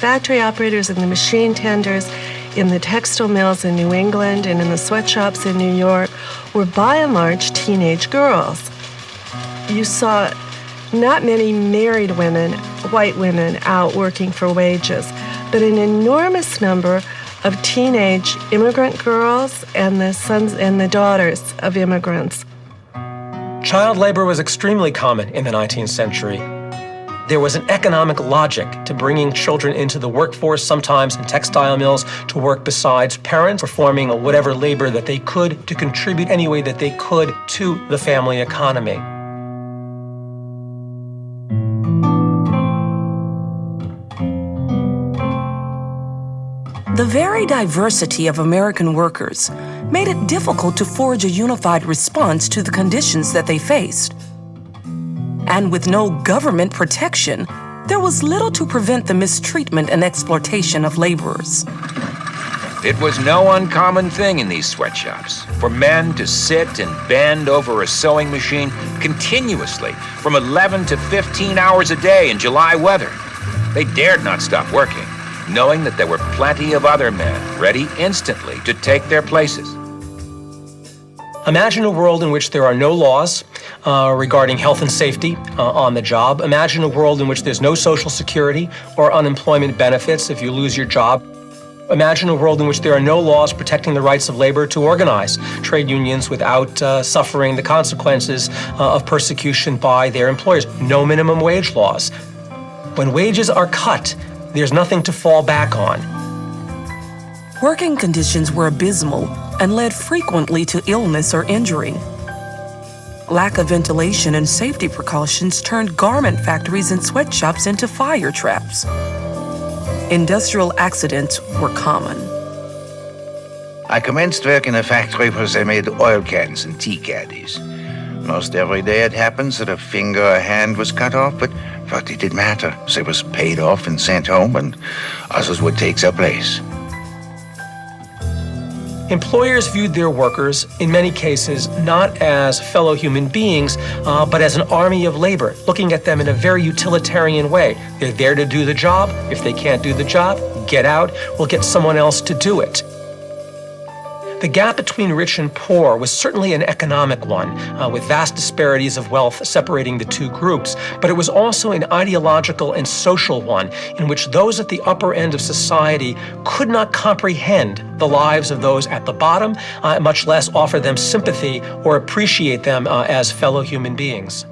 factory operators and the machine tenders in the textile mills in New England and in the sweatshops in New York were by and large teenage girls. You saw not many married women, white women, out working for wages, but an enormous number of teenage immigrant girls and the sons and the daughters of immigrants. Child labor was extremely common in the 19th century. There was an economic logic to bringing children into the workforce, sometimes in textile mills, to work besides parents, performing whatever labor that they could to contribute any way that they could to the family economy. The very diversity of American workers made it difficult to forge a unified response to the conditions that they faced. And with no government protection, there was little to prevent the mistreatment and exploitation of laborers. It was no uncommon thing in these sweatshops for men to sit and bend over a sewing machine continuously from 11 to 15 hours a day in July weather. They dared not stop working, knowing that there were plenty of other men ready instantly to take their places. Imagine a world in which there are no laws regarding health and safety on the job. Imagine a world in which there's no Social Security or unemployment benefits if you lose your job. Imagine a world in which there are no laws protecting the rights of labor to organize trade unions without suffering the consequences of persecution by their employers. No minimum wage laws. When wages are cut, there's nothing to fall back on. Working conditions were abysmal and led frequently to illness or injury. Lack of ventilation and safety precautions turned garment factories and sweatshops into fire traps. Industrial accidents were common. I commenced work in a factory where they made oil cans and tea caddies. Most every day it happens that a finger or hand was cut off, but what did it matter? They was paid off and sent home, and others would take their place. Employers viewed their workers, in many cases, not as fellow human beings, but as an army of labor, looking at them in a very utilitarian way. They're there to do the job. If they can't do the job, get out. We'll get someone else to do it. The gap between rich and poor was certainly an economic one, with vast disparities of wealth separating the two groups, but it was also an ideological and social one in which those at the upper end of society could not comprehend the lives of those at the bottom, much less offer them sympathy or appreciate them as fellow human beings.